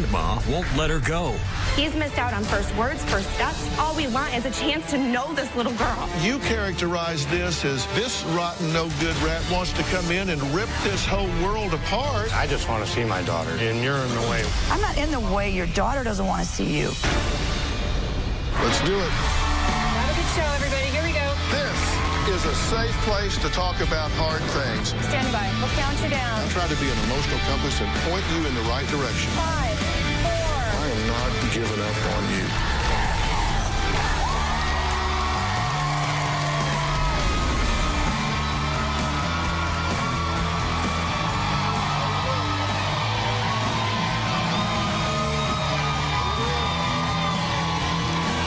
grandma won't let her go. He's missed out on first words, first steps. All we want is a chance to know this little girl. You characterize this as this rotten, no-good rat wants to come in and rip this whole world apart. I just want to see my daughter, and you're in the way. I'm not in the way. Your daughter doesn't want to see you. Let's do it. Have a good show, everybody. Here we go. This is a safe place to talk about hard things. Stand by. We'll count you down. I'll try to be an emotional compass and point you in the right direction. 5, 4. I am not giving up on you.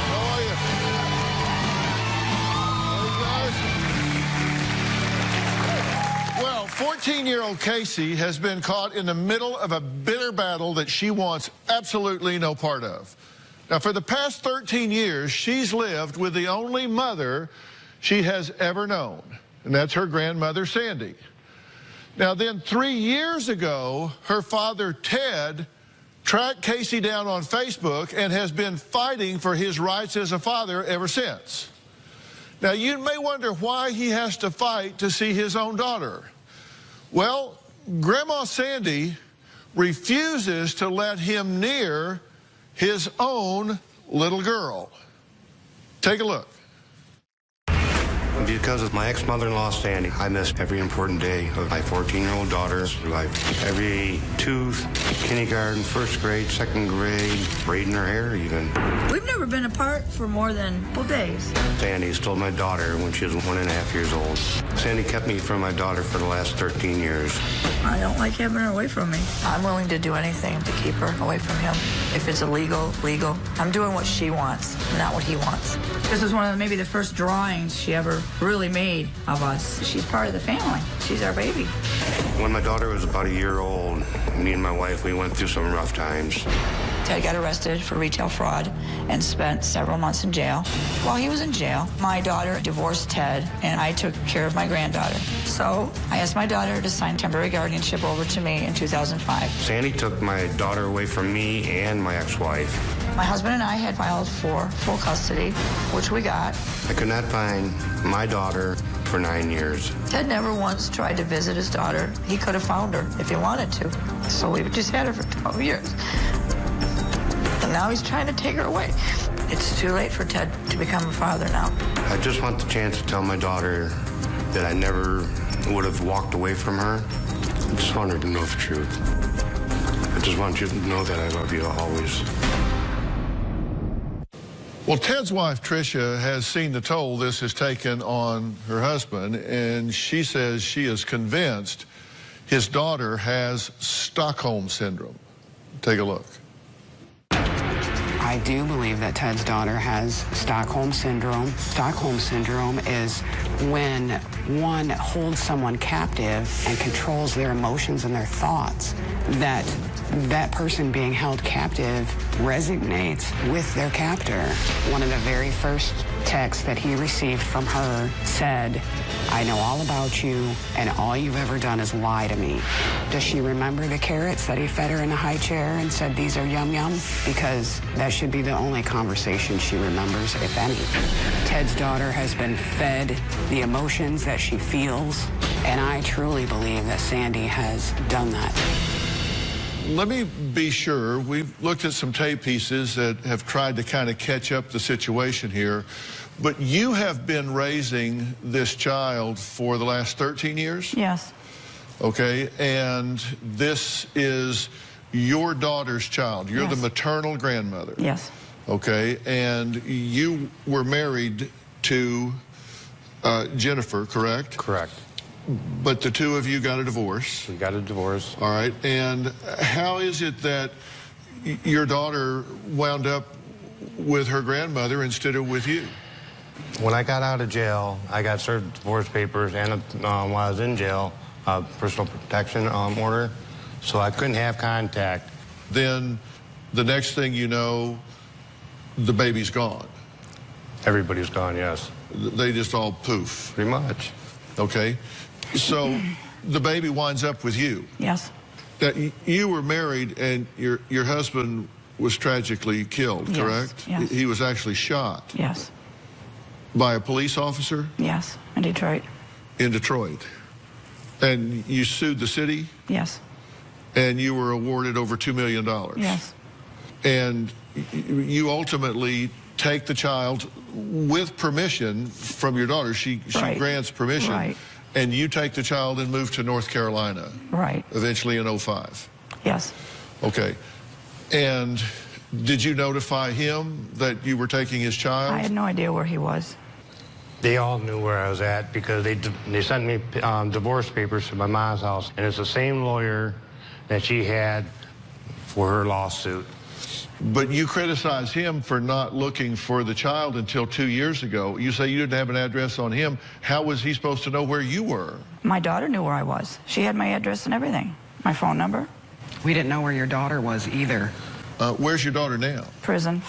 How are you? Hey, guys. Well, 14-year-old Casey has been caught in the middle of a bitter battle that she wants absolutely no part of. Now, for the past 13 years, she's lived with the only mother she has ever known, and that's her grandmother, Sandy. Now, then 3 years ago, her father, Ted, tracked Casey down on Facebook and has been fighting for his rights as a father ever since. Now, you may wonder why he has to fight to see his own daughter. Well, Grandma Sandy refuses to let him near his own little girl. Take a look. Because of my ex-mother-in-law, Sandy, I miss every important day of my 14-year-old daughter's life. Every tooth, kindergarten, first grade, second grade, braiding her hair even. We've never been apart for more than a couple days. Sandy stole my daughter when she was 1.5 years old. Sandy kept me from my daughter for the last 13 years. I don't like having her away from me. I'm willing to do anything to keep her away from him. If it's illegal, legal. I'm doing what she wants, not what he wants. This is one of maybe the first drawings she ever really made of us. She's part of the family. She's our baby. When my daughter was about a year old, me and my wife, we went through some rough times. Ted got arrested for retail fraud and spent several months in jail. While he was in jail, my daughter divorced Ted, and I took care of my granddaughter. So I asked my daughter to sign temporary guardianship over to me in 2005. Sandy took my daughter away from me and my ex-wife. My husband and I had filed for full custody, which we got. I could not find my daughter for 9 years. Ted never once tried to visit his daughter. He could have found her if he wanted to. So we just had her for 12 years. And now he's trying to take her away. It's too late for Ted to become a father now. I just want the chance to tell my daughter that I never would have walked away from her. I just want her to know the truth. I just want you to know that I love you always. Well, Ted's wife, Tricia, has seen the toll this has taken on her husband, and she says she is convinced his daughter has Stockholm Syndrome. Take a look. I do believe that Ted's daughter has Stockholm Syndrome. Stockholm Syndrome is when one holds someone captive and controls their emotions and their thoughts, that person being held captive resonates with their captor. One of the very first texts that he received from her said, "I know all about you, and all you've ever done is lie to me." Does she remember the carrots that he fed her in the high chair and said, "These are yum yum"? Because that should be the only conversation she remembers, if any. Ted's daughter has been fed the emotions that she feels, and I truly believe that Sandy has done that. Let me be sure. We've looked at some tape pieces that have tried to kind of catch up the situation here, but you have been raising this child for the last 13 years? Yes. Okay, and this is your daughter's child. You're the maternal grandmother. Yes. Okay, and you were married to Jennifer, correct? Correct. But the two of you got a divorce. We got a divorce. All right, and how is it that your daughter wound up with her grandmother instead of with you? When I got out of jail, I got served divorce papers, and while I was in jail, personal protection order, so I couldn't have contact. Then the next thing you know, the baby's gone. Everybody's gone, yes. They just all poof. Pretty much. Okay, so the baby winds up with you. Yes. Now, you were married, and your husband was tragically killed, Yes, correct? yes. He was actually shot. Yes. By a police officer? Yes, in Detroit. In Detroit. And you sued the city? Yes. And you were awarded over $2 million? Yes. And you ultimately take the child with permission from your daughter. She Right. grants permission. Right. And you take the child and move to North Carolina. Right. Eventually in 2005. Yes. Okay. And did you notify him that you were taking his child? I had no idea where he was. They all knew where I was at because they sent me divorce papers to my mom's house, and it's the same lawyer that she had for her lawsuit. But you criticize him for not looking for the child until 2 years ago. You say you didn't have an address on him. How was he supposed to know where you were? My daughter knew where I was. She had my address and everything. My phone number. We didn't know where your daughter was either. Where's your daughter now? Prison.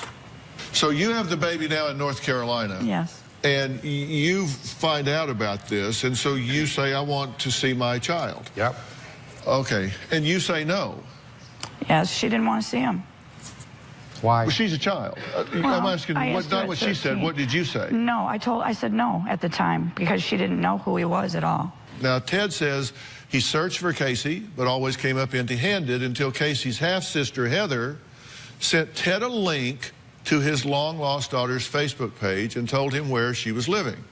So you have the baby now in North Carolina. Yes. And you find out about this, and so you say, I want to see my child. Yep. Okay. And you say no. Yes, she didn't want to see him. Why? Well, she's a child. I'm asking, I asked her not at what she said. 13. What did you say? No, I said no at the time because she didn't know who he was at all. Now, Ted says he searched for Casey, but always came up empty-handed until Casey's half-sister, Heather, sent Ted a link to his long-lost daughter's Facebook page and told him where she was living.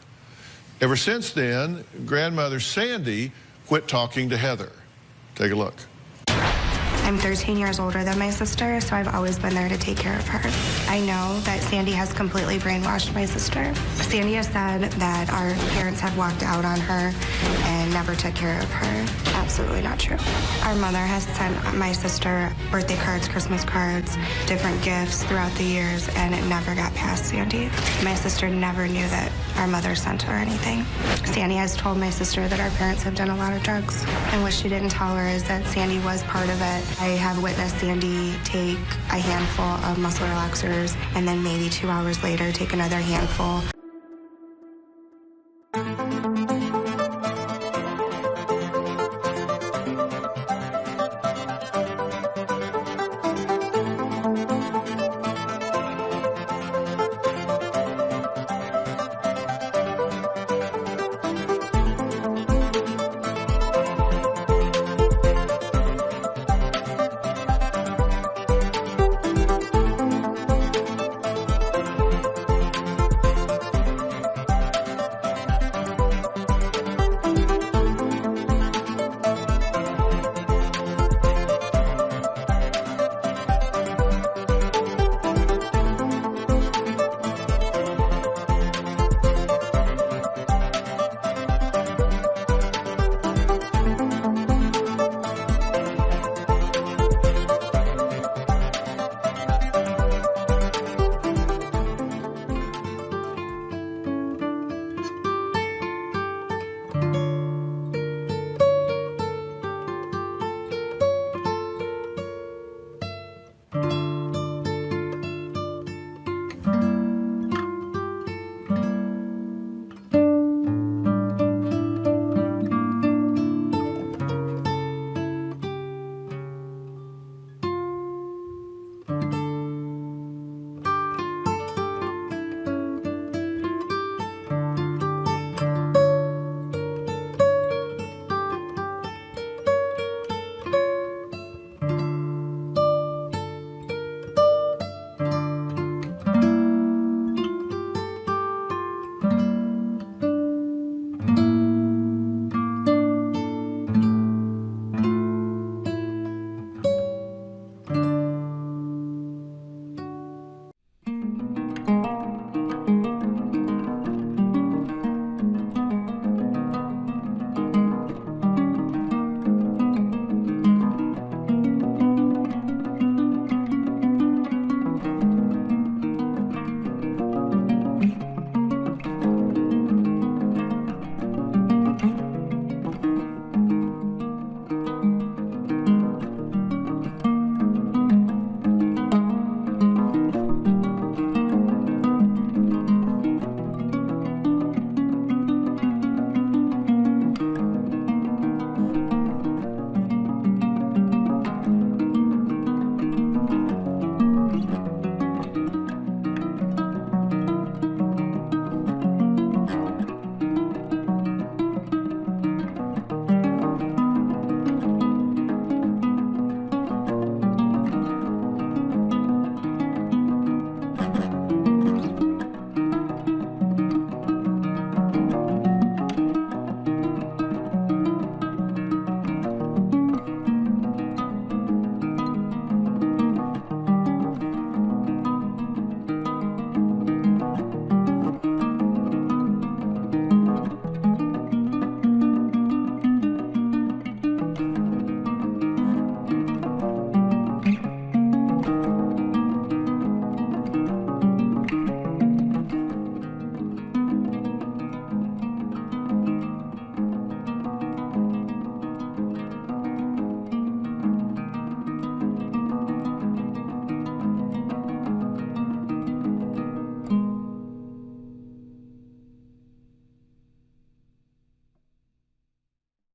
Ever since then, grandmother Sandy quit talking to Heather. Take a look. I'm 13 years older than my sister, so I've always been there to take care of her. I know that Sandy has completely brainwashed my sister. Sandy has said that our parents have walked out on her and never took care of her. Absolutely not true. Our mother has sent my sister birthday cards, Christmas cards, different gifts throughout the years, and it never got past Sandy. My sister never knew that our mother sent her anything. Sandy has told my sister that our parents have done a lot of drugs, and what she didn't tell her is that Sandy was part of it. I have witnessed Sandy take a handful of muscle relaxers and then maybe 2 hours later take another handful.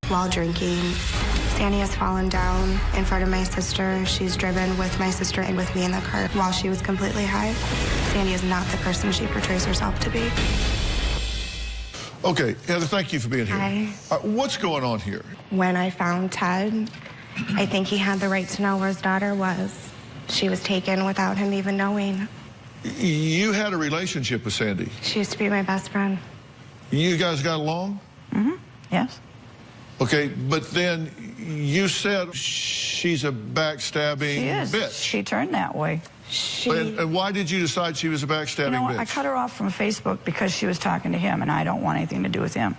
while drinking. Sandy has fallen down in front of my sister. She's driven with my sister and with me in the car while she was completely high. Sandy is not the person she portrays herself to be. Okay, Heather, thank you for being here. Hi. What's going on here? When I found Ted, I think he had the right to know where his daughter was. She was taken without him even knowing. You had a relationship with Sandy. She used to be my best friend. You guys got along? Mm-hmm. Yes. Okay, but then you said she's a backstabbing She is. bitch. She turned that way. And why did you decide she was a backstabbing You know what? bitch? I cut her off from Facebook because she was talking to him, and I don't want anything to do with him.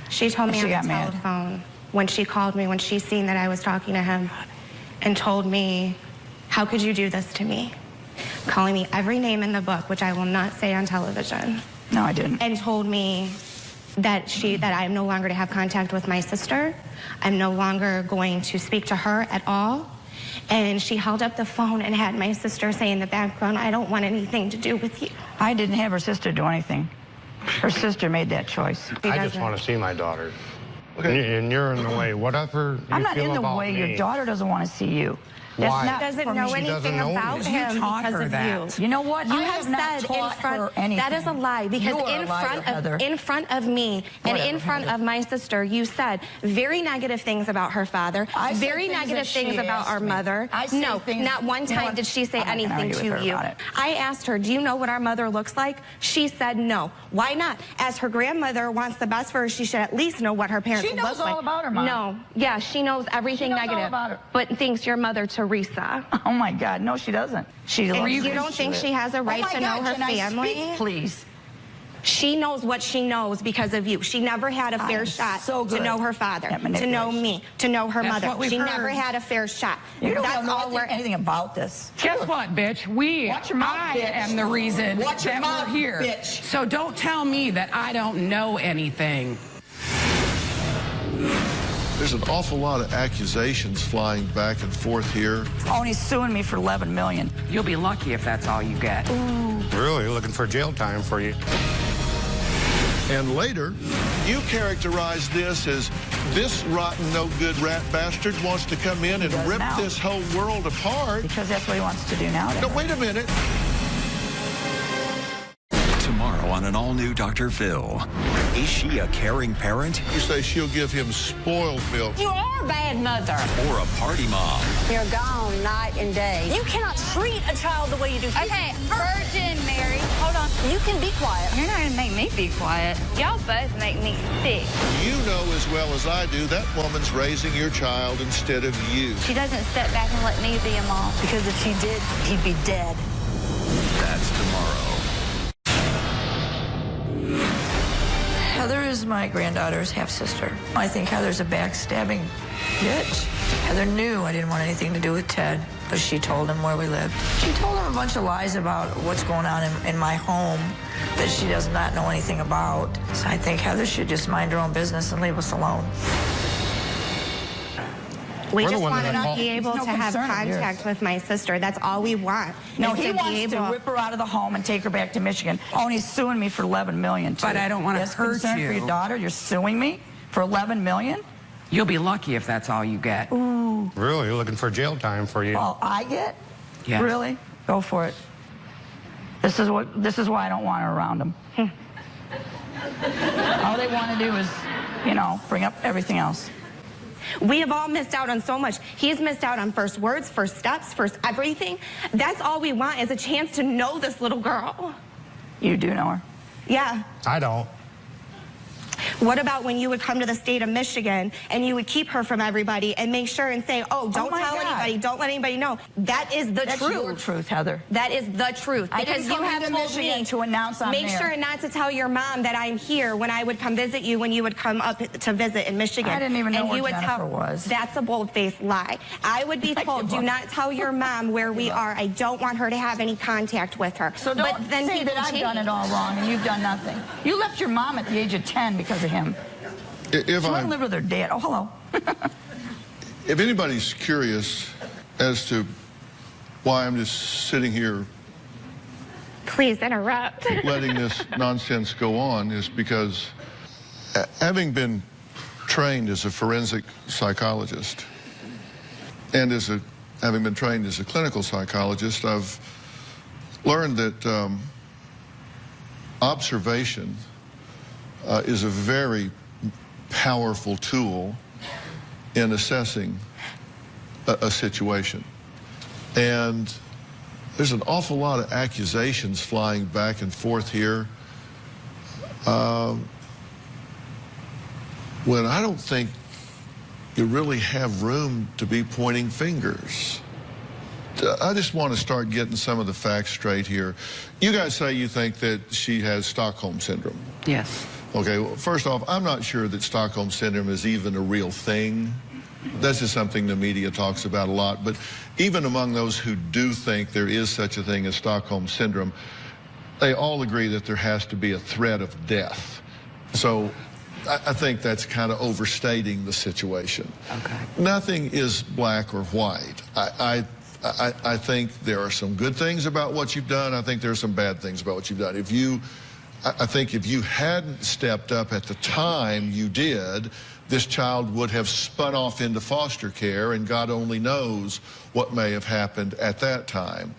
She told me She on got the mad. telephone when she called me, when she seen that I was talking to him, and told me, how could you do this to me? Calling me every name in the book, which I will not say on television. No, I didn't. And told me that I'm no longer to have contact with my sister. I'm no longer going to speak to her at all. And she held up the phone and had my sister say in the background, I don't want anything to do with you. I didn't have her sister do anything. Her sister made that choice. I just want to see my daughter. Okay. And you're in the way. Whatever you I'm not feel in the about way. me. Your daughter doesn't want to see you. That's Why? not She doesn't for know me. She doesn't anything know about me. him You taught because her of that. you. You know what? You I have not said taught in front. her anything. That is a lie because You are a liar, Heather. in front of me and Whatever, in front Heather. of my sister, you said very negative things about her father. I said Very things negative that she things about asked our me. mher. I said No, things- not one you know time what? did she say I'm not gonna anything argue with to her you. about it. I asked her, do you know what our mother looks like? She said no. Why not? As her grandmother wants the best for her, she should at least know what her parents She knows look like. all about her mom. No. Yeah, she knows everything She knows all negative. about her. But thinks your mother, Teresa. Oh, my God. No, she doesn't. She And loves you don't think she has a right oh my to God, know her can I family? speak, please? She knows what she knows because of you. She never had a I fair am shot so to good know her father, at to know manipulation. me, to know her That's mother. what we've She heard. never had a fair shot. You don't That's know all we're. anything about this. Guess what, bitch? Watch your mouth, I bitch. am the reason Watch your that mouth, we're here. bitch. So don't tell me that I don't know anything. There's an awful lot of accusations flying back and forth here. Oh, and he's suing me for $11 million. You'll be lucky if that's all you get. Really looking for jail time for you. And later, you characterize this as this rotten, no-good rat bastard wants to come in and does rip now. this whole world apart. Because that's what he wants to do now. No, wait a minute. Tomorrow on an all-new Dr. Phil. Is she a caring parent You say she'll give him spoiled milk. You are a bad mother. or a party mom? You're gone night and day. You cannot treat a child the way you do. Okay, Virgin Mary, hold on. You can be quiet. You're not gonna make me be quiet. Y'all both make me sick. You know as well as I do that woman's raising your child instead of you. She doesn't step back and let me be a mom. Because if she did, he'd be dead. That's tomorrow. Heather is my granddaughter's half-sister. I think Heather's a backstabbing bitch. Heather knew I didn't want anything to do with Ted, but she told him where we lived. She told him a bunch of lies about what's going on in my home that she does not know anything about. So I think Heather should just mind her own business and leave us alone. We We're the just one want that to called. be able It's to no have concern of yours. contact with my sister. That's all we want. No, is he to be wants to able- whip her out of the home and take her back to Michigan. Oh, and he's suing me for $11 million, too. But I don't wanna That's hurt concern for you. your daughter? You're suing me for $11 million? You'll be lucky if that's all you get. Really looking for jail time for you. All I get? Yes. Really? Go for it. This is why I don't want her around them. All they want to do is, bring up everything else. We have all missed out on so much. He's missed out on first words, first steps, first everything. That's all we want is a chance to know this little girl. You do know her. Yeah. I don't. What about when you would come to the state of Michigan and you would keep her from everybody and make sure and say, oh, don't my tell God. anybody, don't let anybody know. That is the That's truth. your truth, Heather. That is the truth. I Because didn't you come have into told Michigan me to announce I'm make there. sure not to tell your mom that I'm here when I would come visit you when you would come up to visit in Michigan. I didn't even know and where you would Jennifer tell, was. That's a bold-faced lie. I would be told, do not tell your mom where we are. I don't want her to have any contact with her. So don't but then say people that I've done change. it all wrong and you've done nothing. You left your mom at the age of 10 because of him. If She wouldn't live with her dad. Oh, hello. if anybody's curious as to why I'm just sitting here Please interrupt. letting this nonsense go on, is because having been trained as a forensic psychologist, and having been trained as a clinical psychologist, I've learned that observation is a very powerful tool in assessing a situation. And there's an awful lot of accusations flying back and forth here when I don't think you really have room to be pointing fingers. I just want to start getting some of the facts straight here. You guys say you think that she has Stockholm Syndrome. Yes. Okay, well, first off, I'm not sure that Stockholm Syndrome is even a real thing. This is something the media talks about a lot, but even among those who do think there is such a thing as Stockholm Syndrome, they all agree that there has to be a threat of death. So I think that's kind of overstating the situation. Okay. Nothing is black or white. I think there are some good things about what you've done. I think there are some bad things about what you've done. I think if you hadn't stepped up at the time you did, this child would have spun off into foster care, and God only knows what may have happened at that time.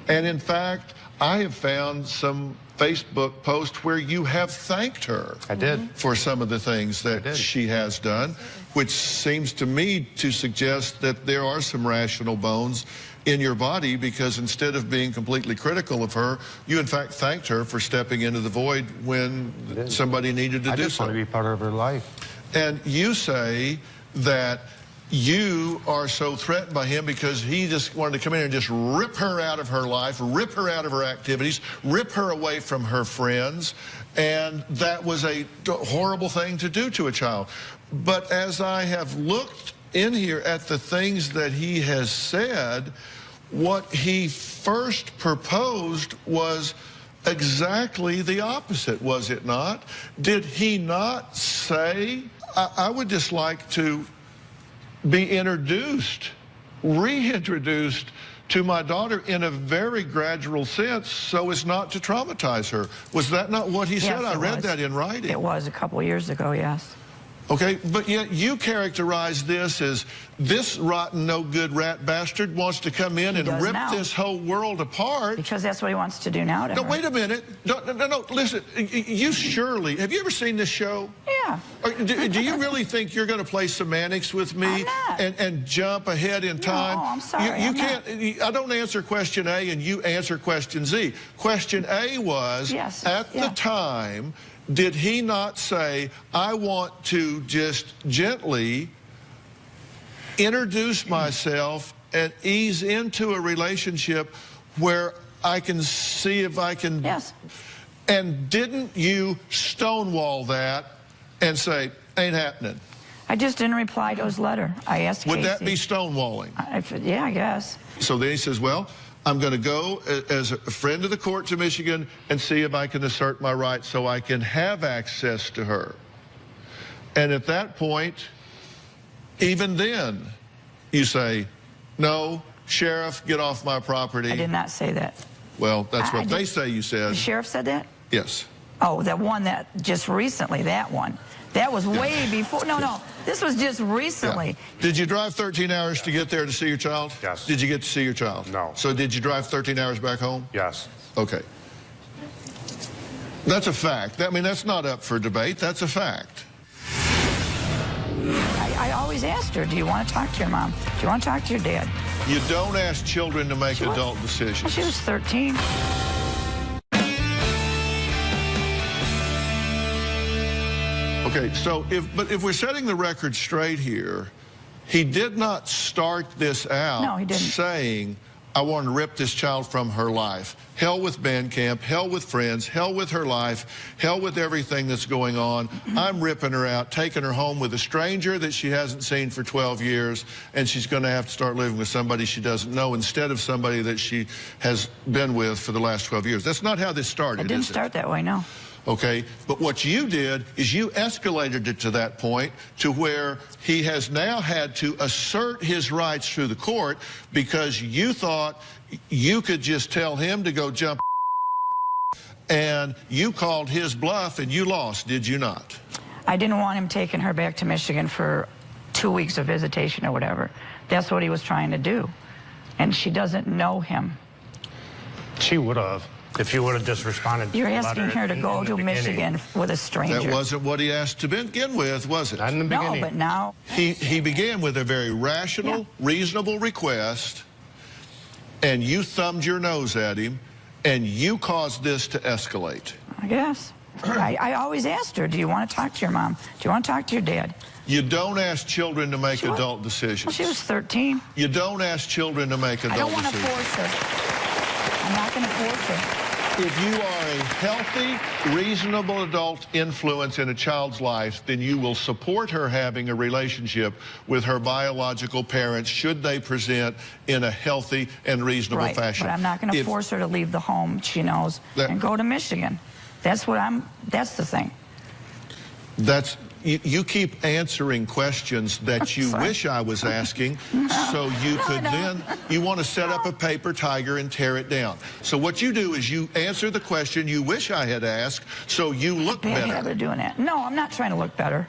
And in fact, I have found some Facebook posts where you have thanked her. I did. For some of the things that she has done, which seems to me to suggest that there are some rational bones in your body, because instead of being completely critical of her, you in fact thanked her for stepping into the void when somebody needed to do so. I just want to be part of her life. And you say that you are so threatened by him because he just wanted to come in and just rip her out of her life, rip her out of her activities, rip her away from her friends, and that was a horrible thing to do to a child. But as I have looked in here at the things that he has said, what he first proposed was exactly the opposite, was it not? Did he not say, I would just like to be introduced, reintroduced to my daughter in a very gradual sense so as not to traumatize her? Was that not what he said? I read that in writing. It was a couple of years ago, yes. Okay, but yet you characterize this as this rotten, no-good rat bastard wants to come in and rip this whole world apart. Because that's what he wants to do now to her. No, wait a minute. No, listen. You surely, have you ever seen this show? Yeah. Do you really think you're going to play semantics with me and jump ahead in time? No, I'm sorry. You can't. I don't answer question A and you answer question Z. Question A was, at the time, did he not say, I want to just gently introduce myself and ease into a relationship where I can see if I can... Yes. And didn't you stonewall that and say, ain't happening? I just didn't reply to his letter. I asked Casey. Would that be stonewalling? Yeah, I guess. So then he says, well, I'm going to go as a friend of the court to Michigan and see if I can assert my rights so I can have access to her. And at that point, even then, you say, no, sheriff, get off my property. I did not say that. Well, that's what they say you said. The sheriff said that? Yes. Oh, that one that just recently, that one. That was way before. No, this was just recently. Yeah. Did you drive 13 hours to get there to see your child? Yes. Did you get to see your child? No. So did you drive 13 hours back home? Yes. Okay. That's a fact. I mean, that's not up for debate. That's a fact. I always asked her, do you want to talk to your mom? Do you want to talk to your dad? You don't ask children to make adult decisions. Well, she was 13. Okay, so if we're setting the record straight here, he did not start this out saying, I want to rip this child from her life. Hell with band camp, hell with friends, hell with her life, hell with everything that's going on. I'm ripping her out, taking her home with a stranger that she hasn't seen for 12 years, and she's going to have to start living with somebody she doesn't know instead of somebody that she has been with for the last 12 years. That's not how this started, It didn't start that way, no. Okay, but what you did is you escalated it to that point to where he has now had to assert his rights through the court because you thought you could just tell him to go jump, and you called his bluff and you lost, did you not? I didn't want him taking her back to Michigan for 2 weeks of visitation or whatever. That's what he was trying to do. And she doesn't know him. She would have, if you would have just responded to You're the asking letter her to go to Michigan with a stranger. That wasn't what he asked to begin with, was it? Not in the beginning. No, but now... He began with a very rational, reasonable request, and you thumbed your nose at him, and you caused this to escalate. I guess. I always asked her, do you want to talk to your mom? Do you want to talk to your dad? You don't ask children to make adult decisions. Well, she was 13. You don't ask children to make adult decisions. I don't want to force her. I'm not going to force her. If you are a healthy, reasonable adult influence in a child's life, then you will support her having a relationship with her biological parents should they present in a healthy and reasonable fashion. But I'm not going to force her to leave the home she knows and go to Michigan. That's the thing. You keep answering questions that you wish I was asking, so you could then, you want to set up a paper tiger and tear it down. So what you do is you answer the question you wish I had asked, so you look better. Bad habit of doing that. No, I'm not trying to look better.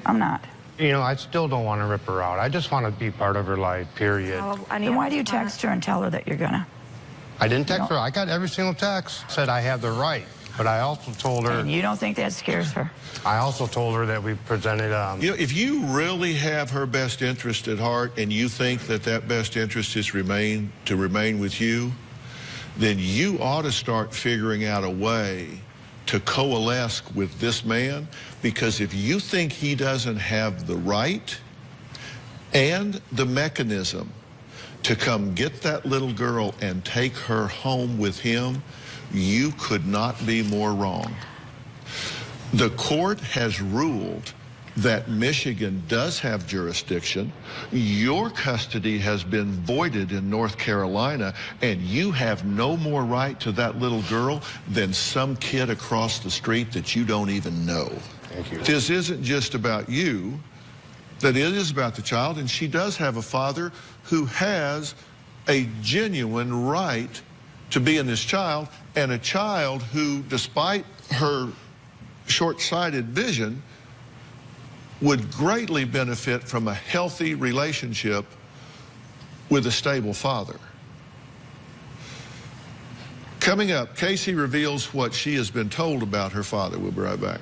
I'm not. You know, I still don't want to rip her out. I just want to be part of her life, period. Then why do you text her and tell her that you're gonna? I didn't text her. I got every single text. Said I have the right. But I also told her... And you don't think that scares her? I also told her that we presented... You know, if you really have her best interest at heart and you think that that best interest is to remain with you, then you ought to start figuring out a way to coalesce with this man, because if you think he doesn't have the right and the mechanism to come get that little girl and take her home with him, you could not be more wrong. The court has ruled that Michigan does have jurisdiction. Your custody has been voided in North Carolina, and you have no more right to that little girl than some kid across the street that you don't even know. Thank you. This isn't just about you, that it is about the child, and she does have a father who has a genuine right to be in this child, and a child who, despite her short-sighted vision, would greatly benefit from a healthy relationship with a stable father. Coming up, Casey reveals what she has been told about her father. We'll be right back.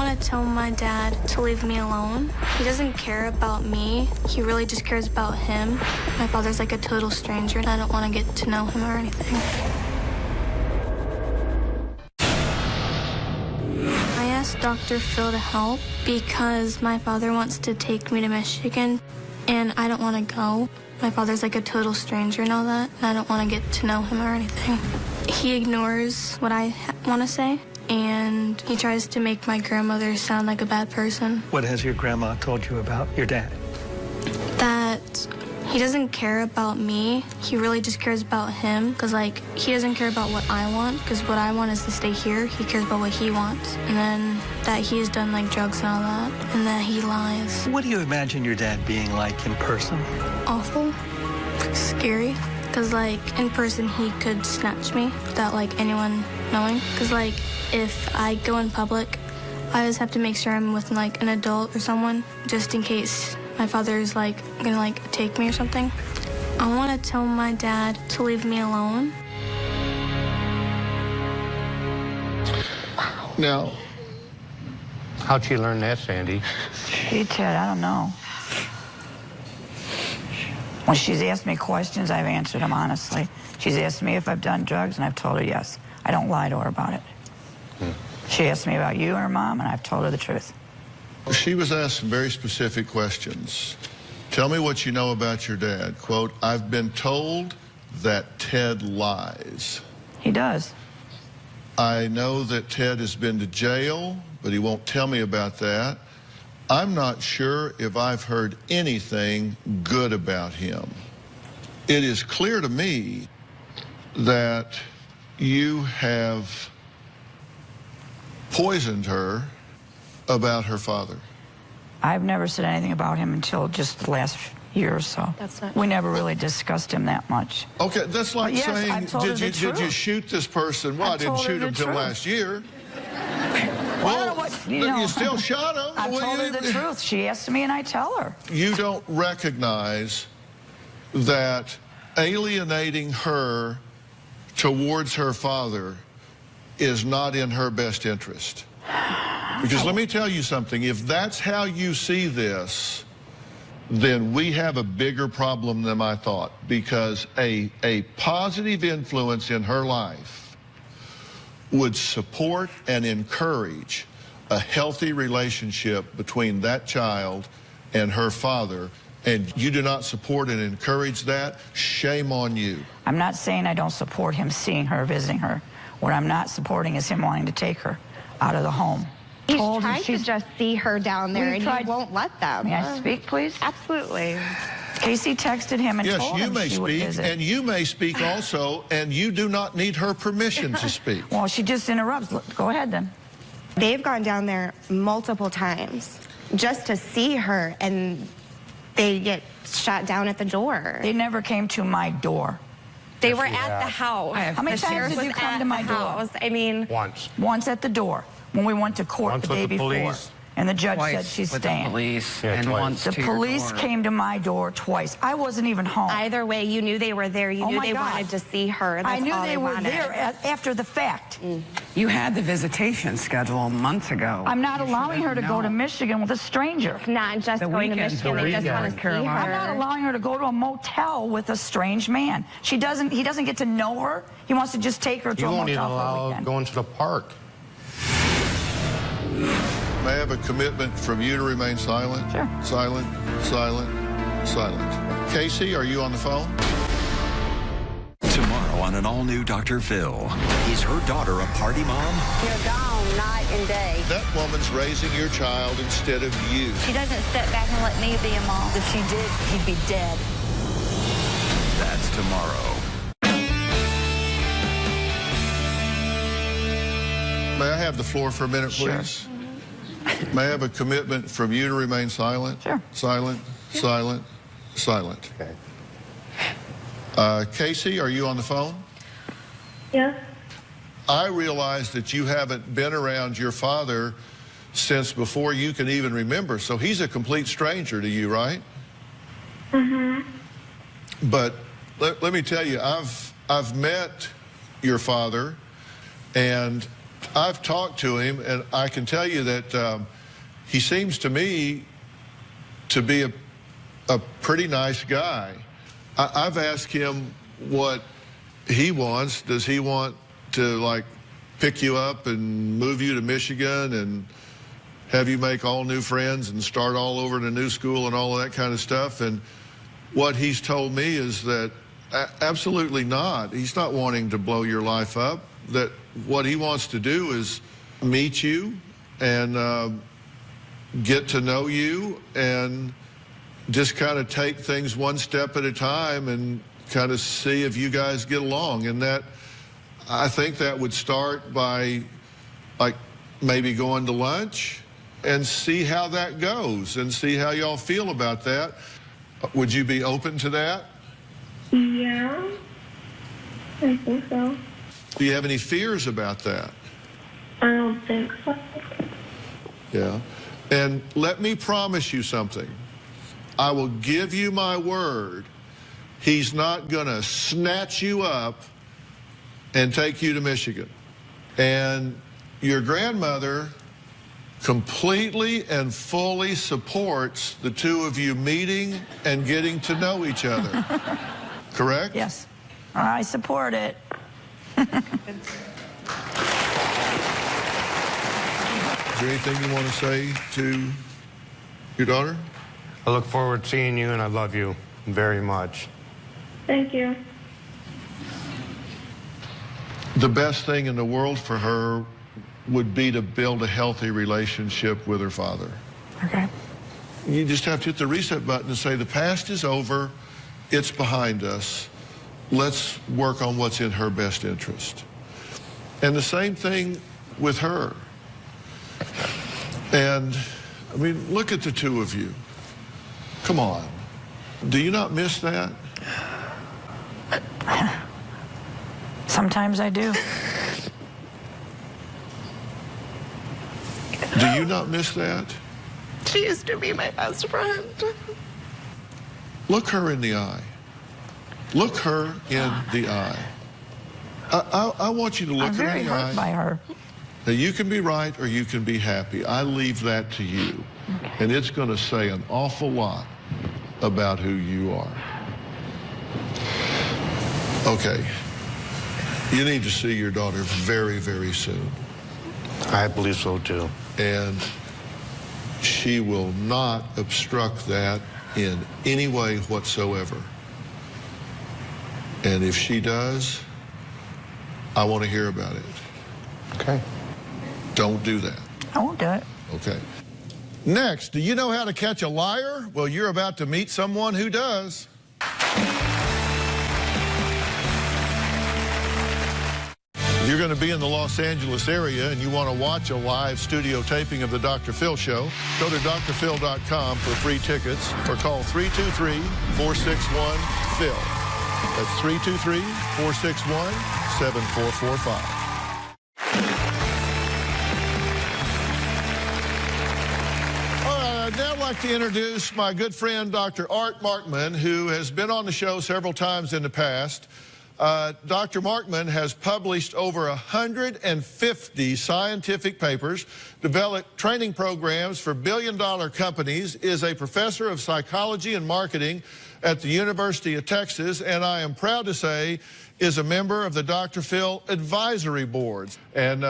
I tell my dad to leave me alone. He doesn't care about me. He really just cares about him. My father's like a total stranger, and I don't want to get to know him or anything. I asked Dr. Phil to help because my father wants to take me to Michigan, and I don't want to go. My father's like a total stranger and all that, and I don't want to get to know him or anything. He ignores what I want to say, and he tries to make my grandmother sound like a bad person. What has your grandma told you about your dad? That he doesn't care about me. He really just cares about him, because, like, he doesn't care about what I want, because what I want is to stay here. He cares about what he wants. And then that he's done, like, drugs and all that, and that he lies. What do you imagine your dad being like in person? Awful. Scary. Because, like, in person, he could snatch me without, like, anyone knowing. Because, like, if I go in public, I always have to make sure I'm with, like, an adult or someone, just in case my father's, like, gonna, like, take me or something. I want to tell my dad to leave me alone. Now, how'd she learn that, Sandy? Hey, Ted, I don't know. When she's asked me questions, I've answered them honestly. She's asked me if I've done drugs, and I've told her yes. I don't lie to her about it. She asked me about you and her mom, and I've told her the truth. she was asked some very specific questions. Tell me what you know about your dad. Quote, I've been told that Ted lies. He does. I know that Ted has been to jail, but he won't tell me about that. I'm not sure if I've heard anything good about him. It is clear to me that you have poisoned her about her father. I've never said anything about him until just the last year or so. That's not we never really discussed him that much. Okay, that's like Yes, saying, I've told her the did you truth. shoot this person? Well, I didn't told her shoot the him till truth. last year. Well, I don't know what, you still shot him. I Well, told her the truth. She asked me, and I tell her. You don't recognize that alienating her towards her father is not in her best interest. Because let me tell you something, if that's how you see this, then we have a bigger problem than I thought, because a positive influence in her life would support and encourage a healthy relationship between that child and her father, and you do not support and encourage that, shame on you. I'm not saying I don't support him seeing her, visiting her. What I'm not supporting is him wanting to take her out of the home. He's trying to just see her down there, and he won't let them. May I speak, please? Absolutely. Casey texted him and yes, told you him may she would speak, visit. and you may speak also, and you do not need her permission to speak. Well, she just interrupts. Go ahead, then. They've gone down there multiple times just to see her, and they get shot down at the door. They never came to my door. They were at the house. How many times did you come to my door? I mean, Once at the door. When we went to court Once the day with the before. police. And the judge Twice said she's with staying. the police, Yeah, and twice. once The to your police door. came to my door twice. I wasn't even home. either way, you knew they were there. You Oh knew my they God. wanted to see her. That's I knew all they were wanted. there after the fact. You had the visitation schedule months ago. I'm not You allowing should her to have go to known. Michigan with a stranger. It's not just The going to weekends, Michigan. the They just weekends want in to see Carolina. I'm not her. allowing her to go to a motel with a strange man. He doesn't get to know her. He wants to just take her to You a won't even motel for a allow weekend. going to the park. May I have a commitment from you to remain silent? Sure. Silent, silent, silent. Casey, are you on the phone? Tomorrow on an all-new Dr. Phil. Is her daughter a party mom? You're gone night and day. That woman's raising your child instead of you. She doesn't step back and let me be a mom. If she did, he'd be dead. That's tomorrow. May I have the floor for a minute, please? May I have a commitment from you to remain silent? Sure. Silent, silent, silent. Okay. Casey, are you on the phone? Yes. I realize that you haven't been around your father since before you can even remember, so he's a complete stranger to you, right? Mm-hmm. But let me tell you, I've met your father, and I've talked to him, and I can tell you that he seems to me to be a pretty nice guy. I've asked him what he wants. Does he want to, like, pick you up and move you to Michigan and have you make all new friends and start all over in a new school and all of that kind of stuff? And what he's told me is that absolutely not. He's not wanting to blow your life up. That what he wants to do is meet you and get to know you and just kind of take things one step at a time and kind of see if you guys get along. And that, I think that would start by, like, maybe going to lunch and see how that goes and see how y'all feel about that. Would you be open to that? Yeah. I think so. Do you have any fears about that? I don't think so. Yeah. And let me promise you something. I will give you my word. He's not going to snatch you up and take you to Michigan. And your grandmother completely and fully supports the two of you meeting and getting to know each other. Correct? Yes. I support it. Is there anything you want to say to your daughter? I look forward to seeing you, and I love you very much. Thank you. The best thing in the world for her would be to build a healthy relationship with her father. Okay. You just have to hit the reset button and say, the past is over, it's behind us. Let's work on what's in her best interest. And the same thing with her. And, I mean, look at the two of you. Come on. Do you not miss that? Sometimes I do. Do you not miss that? She used to be my best friend. Look her in the eye. Look her in the eye. I want you to look her in the eye. I'm very hurt by her. Now, you can be right or you can be happy. I leave that to you. Okay. And it's going to say an awful lot about who you are. Okay. You need to see your daughter very, very soon. I believe so, too. And she will not obstruct that in any way whatsoever. And if she does, I want to hear about it. Okay. Don't do that. I won't do it. Okay. Next, do you know how to catch a liar? Well, you're about to meet someone who does. If you're going to be in the Los Angeles area and you want to watch a live studio taping of the Dr. Phil Show, go to drphil.com for free tickets or call 323-461-PHIL. That's 323-461-7445. I'd now like to introduce my good friend, Dr. Art Markman, who has been on the show several times in the past. Dr. Markman has published over 150 scientific papers, developed training programs for billion-dollar companies, is a professor of psychology and marketing at the University of Texas, and I am proud to say is a member of the Dr. Phil Advisory Board. And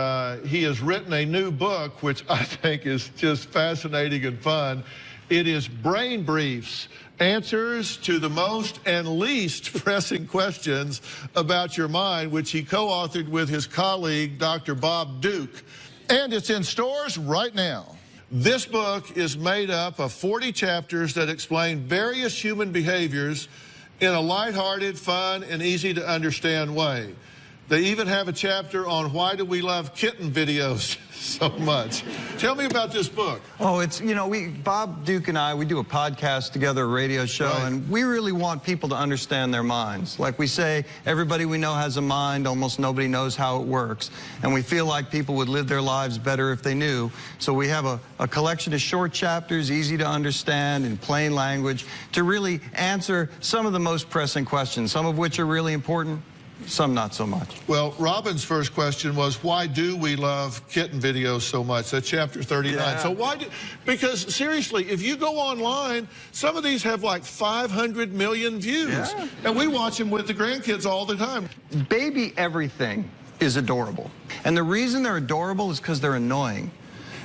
he has written a new book, which I think is just fascinating and fun. It is Brain Briefs, Answers to the Most and Least Pressing Questions About Your Mind, which he co-authored with his colleague, Dr. Bob Duke. And it's in stores right now. This book is made up of 40 chapters that explain various human behaviors in a lighthearted, fun, and easy-to-understand way. They even have a chapter on why do we love kitten videos so much. Tell me about this book. Oh, it's, you know, Bob Duke and I, we do a podcast together, a radio show, right. And we really want people to understand their minds. Like we say, everybody we know has a mind, almost nobody knows how it works. And we feel like people would live their lives better if they knew. So we have a collection of short chapters, easy to understand, in plain language, to really answer some of the most pressing questions, some of which are really important, some not so much. Well, Robin's first question was, why do we love kitten videos so much? That's chapter 39. Yeah. So why do, because seriously, if you go online, some of these have like 500 million views. Yeah. And we watch them with the grandkids all the time. Baby everything is adorable. And the reason they're adorable is because they're annoying.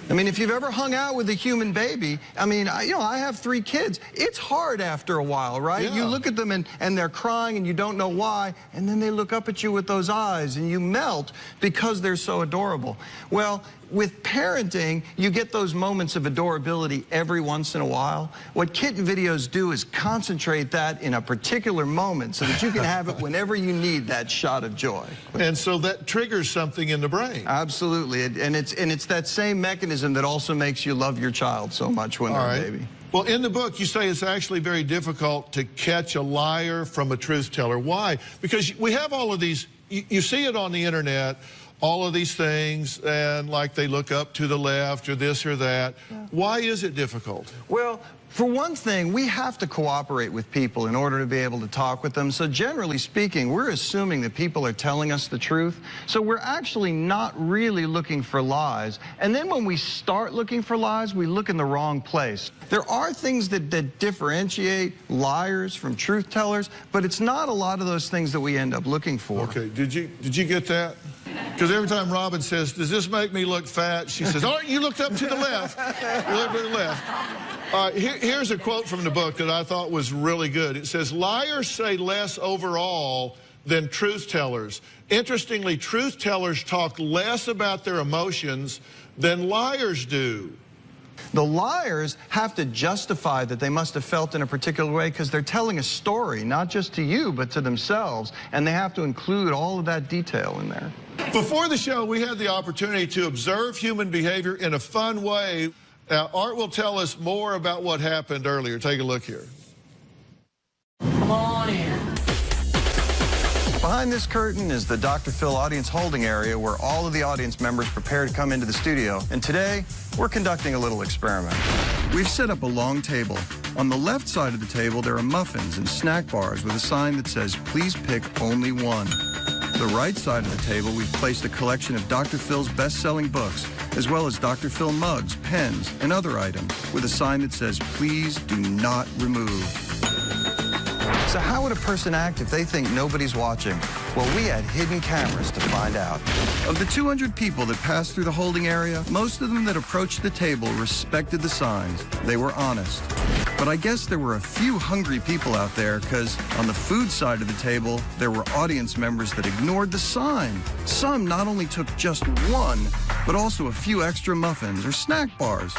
I mean, if you've ever hung out with a human baby, I mean, you know, I have 3 kids. It's hard after a while, right? Yeah. You look at them and they're crying and you don't know why, and then they look up at you with those eyes and you melt because they're so adorable. Well, with parenting, you get those moments of adorability every once in a while. What kitten videos do is concentrate that in a particular moment so that you can have it whenever you need that shot of joy. And so that triggers something in the brain. Absolutely, and it's that same mechanism that also makes you love your child so much when they're a baby. Well, in the book, you say it's actually very difficult to catch a liar from a truth teller. Why? Because we have all of these, you see it on the internet, all of these things, and like they look up to the left or this or that. Yeah. Why is it difficult? Well, for one thing, we have to cooperate with people in order to be able to talk with them. So generally speaking, we're assuming that people are telling us the truth. So we're actually not really looking for lies. And then when we start looking for lies, we look in the wrong place. There are things that differentiate liars from truth tellers, but it's not a lot of those things that we end up looking for. Okay, did you get that? Because every time Robin says, does this make me look fat? She says, oh, you looked up to the left. You looked to the left. Here's a quote from the book that I thought was really good. It says, liars say less overall than truth tellers. Interestingly, truth tellers talk less about their emotions than liars do. The liars have to justify that they must have felt in a particular way because they're telling a story, not just to you, but to themselves, and they have to include all of that detail in there. Before the show, we had the opportunity to observe human behavior in a fun way. Now, Art will tell us more about what happened earlier. Take a look here. Come on in. Behind this curtain is the Dr. Phil audience holding area where all of the audience members prepare to come into the studio. And today, we're conducting a little experiment. We've set up a long table. On the left side of the table, there are muffins and snack bars with a sign that says, please pick only one. The right side of the table, we've placed a collection of Dr. Phil's best-selling books, as well as Dr. Phil mugs, pens, and other items with a sign that says, please do not remove. So how would a person act if they think nobody's watching? Well, we had hidden cameras to find out. Of the 200 people that passed through the holding area, most of them that approached the table respected the signs. They were honest. But I guess there were a few hungry people out there because on the food side of the table, there were audience members that ignored the sign. Some not only took just one, but also a few extra muffins or snack bars.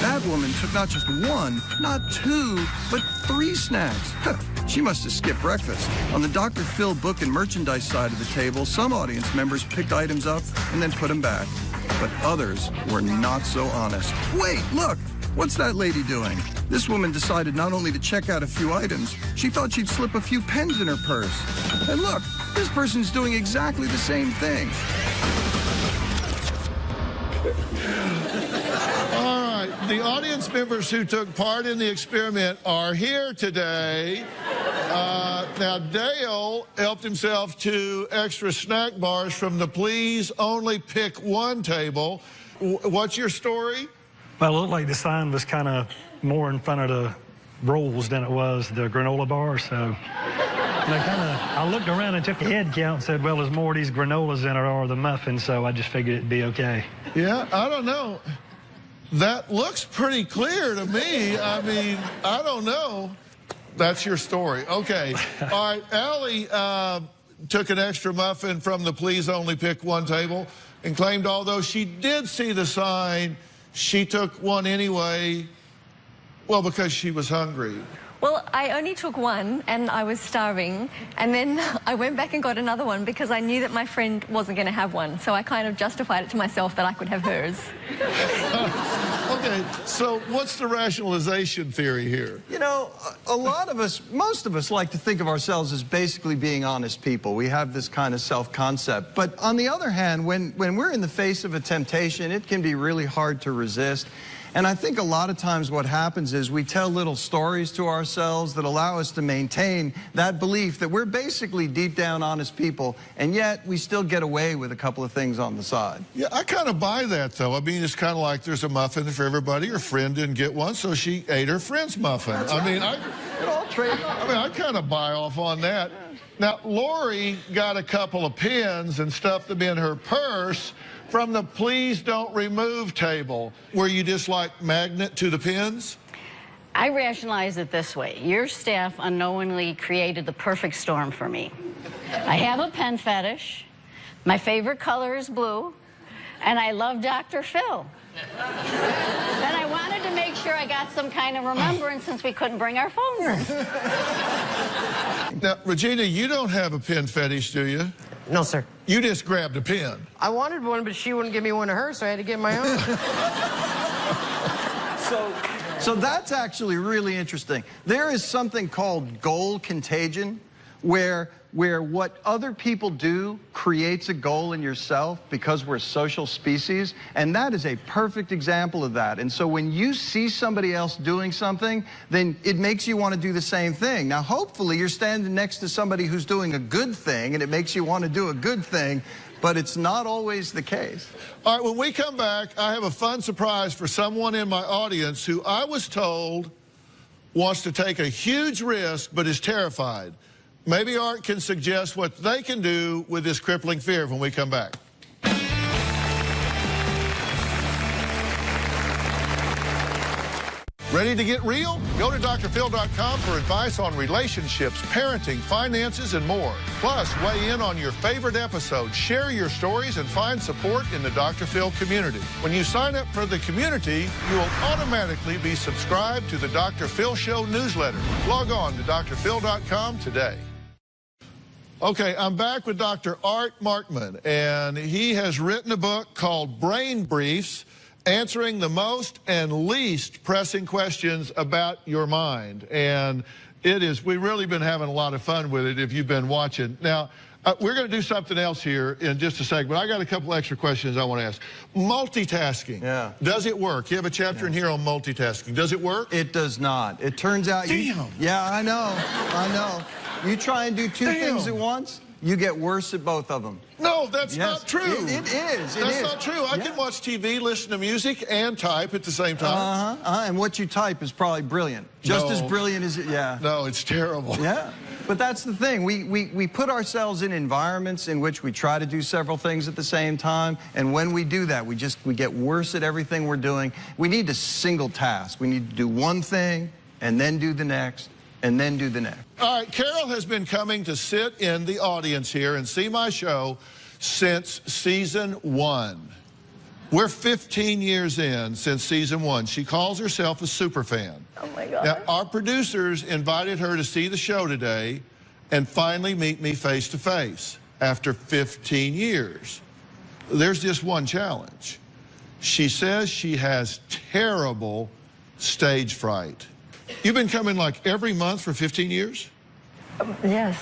That woman took not just one, not two, but 3 snacks. She must have skipped breakfast. On the Dr. Phil book and merchandise side of the table, some audience members picked items up and then put them back. But others were not so honest. Wait, look! What's that lady doing? This woman decided not only to check out a few items, she thought she'd slip a few pens in her purse. And look, this person's doing exactly the same thing. All right, the audience members who took part in the experiment are here today. Now, Dale helped himself to extra snack bars from the Please Only Pick One table. What's your story? Well, it looked like the sign was kind of more in front of the rolls than it was the granola bar, so I looked around and took a head count and said, well, there's more of these granolas in it or the muffins, so I just figured it'd be okay. Yeah, I don't know. That looks pretty clear to me. I mean, I don't know. That's your story. Okay. All right, Allie took an extra muffin from the Please Only Pick One table and claimed although she did see the sign, she took one anyway, well, because she was hungry. Well, I only took one, and I was starving, and then I went back and got another one because I knew that my friend wasn't going to have one, so I kind of justified it to myself that I could have hers. Okay, so what's the rationalization theory here? You know, a lot of us, most of us like to think of ourselves as basically being honest people. We have this kind of self-concept. But on the other hand, when we're in the face of a temptation, it can be really hard to resist. And I think a lot of times what happens is we tell little stories to ourselves that allow us to maintain that belief that we're basically deep down honest people, and yet we still get away with a couple of things on the side. Yeah, I kind of buy that, though. I mean, it's kind of like there's a muffin for everybody. Her friend didn't get one, so she ate her friend's muffin. That's I right. mean, it all trade off. I mean, I kind of buy off on that. Now, Lori got a couple of pens and stuffed them in her purse from the Please Don't Remove table. Were you just like magnet to the pens? I rationalize it this way. Your staff unknowingly created the perfect storm for me. I have a pen fetish, my favorite color is blue, and I love Dr. Phil. Then I wanted to make sure I got some kind of remembrance since we couldn't bring our phones in. Now, Regina, you don't have a pen fetish, do you? No, sir. You just grabbed a pen. I wanted one, but she wouldn't give me one of hers, so I had to get my own. So that's actually really interesting. There is something called goal contagion, where what other people do creates a goal in yourself because we're a social species, and that is a perfect example of that. And so when you see somebody else doing something, then it makes you want to do the same thing. Now, hopefully, you're standing next to somebody who's doing a good thing, and it makes you want to do a good thing, but it's not always the case. All right, when we come back, I have a fun surprise for someone in my audience who I was told wants to take a huge risk but is terrified. Maybe Art can suggest what they can do with this crippling fear when we come back. Ready to get real? Go to drphil.com for advice on relationships, parenting, finances, and more. Plus, weigh in on your favorite episode, share your stories, and find support in the Dr. Phil community. When you sign up for the community, you will automatically be subscribed to the Dr. Phil Show newsletter. Log on to drphil.com today. Okay, I'm back with Dr. Art Markman, and he has written a book called Brain Briefs, Answering the Most and Least Pressing Questions About Your Mind. And It is. We've really been having a lot of fun with it if you've been watching. Now, we're going to do something else here in just a second, but I got a couple extra questions I want to ask. Multitasking. Yeah. Does it work? You have a chapter in here on multitasking. Does it work? It does not. It turns out yeah, I know. You try and do two things at once, you get worse at both of them. No, that's not true. It is. That's not true. I can watch TV, listen to music, and type at the same time. And what you type is probably brilliant. Just as brilliant as it, No, it's terrible. Yeah. But that's the thing. We put ourselves in environments in which we try to do several things at the same time. And when we do that, we get worse at everything we're doing. We need to single task. We need to do one thing and then do the next and then do the next. All right, Carol has been coming to sit in the audience here and see my show since season 1. We're 15 years in since season 1. She calls herself a super fan. Oh my God. Now, our producers invited her to see the show today and finally meet me face to face after 15 years. There's just one challenge. She says she has terrible stage fright. You've been coming like every month for 15 years? Yes.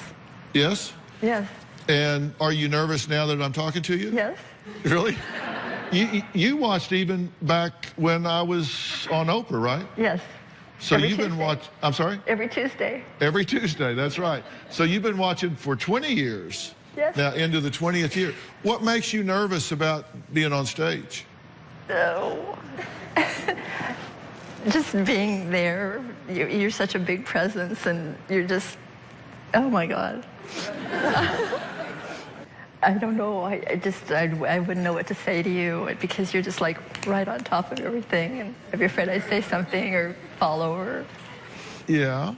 Yes? Yes. And are you nervous now that I'm talking to you? Yes. Really? You watched even back when I was on Oprah, right? Yes. So you've been watching, I'm sorry? Every Tuesday. Every Tuesday, that's right. So you've been watching for 20 years. Yes. Now into the 20th year. What makes you nervous about being on stage? Oh. Just being there. You're such a big presence and you're just, oh my God. I don't know. I wouldn't know what to say to you because you're just like right on top of everything. And I'd be afraid I'd say something or follow her. Yeah.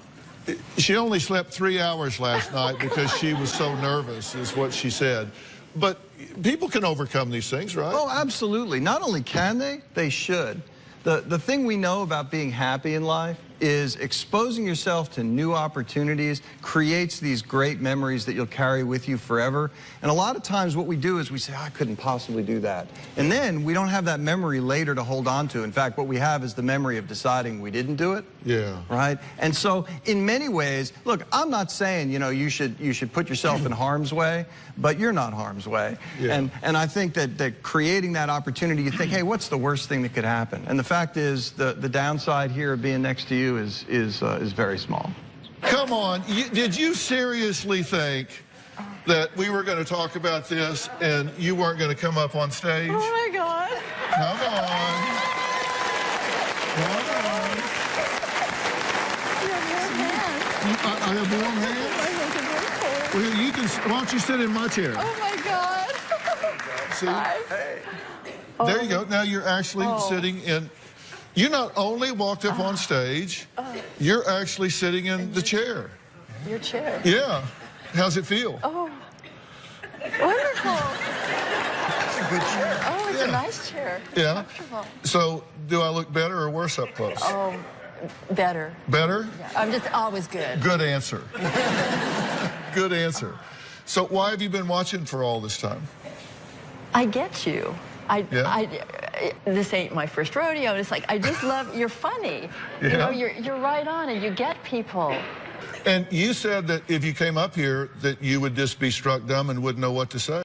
She only slept 3 hours last night because she was so nervous, is what she said. But people can overcome these things, right? Oh, absolutely. Not only can they should. The thing we know about being happy in life is exposing yourself to new opportunities creates these great memories that you'll carry with you forever. And a lot of times what we do is we say, I couldn't possibly do that. And then we don't have that memory later to hold on to. In fact, what we have is the memory of deciding we didn't do it. Yeah. Right? And so in many ways, look, I'm not saying, you should put yourself in harm's way, but you're not harm's way. Yeah. And I think that creating that opportunity, you think, hey, what's the worst thing that could happen? And the fact is the downside here of being next to you is very small. Come on, did you seriously think that we were going to talk about this and you weren't going to come up on stage? Oh my God. Come on. Come on. I have warm hands? Well, you can, why don't you sit in my chair? Oh my God. See? Hey. There you go. Now you're actually sitting in. You not only walked up on stage, you're actually sitting in the chair. Your chair? Yeah. How's it feel? Oh, wonderful. It's a good chair. Oh, it's a nice chair. Yeah. Comfortable. So, do I look better or worse up close? Oh, better. Better? Yeah, I'm just always good. Good answer. Good answer. So, why have you been watching for all this time? I get you. This ain't my first rodeo. It's like, I just love, you're funny. Yeah. You know, you're right on and you get people. And you said that if you came up here that you would just be struck dumb and wouldn't know what to say.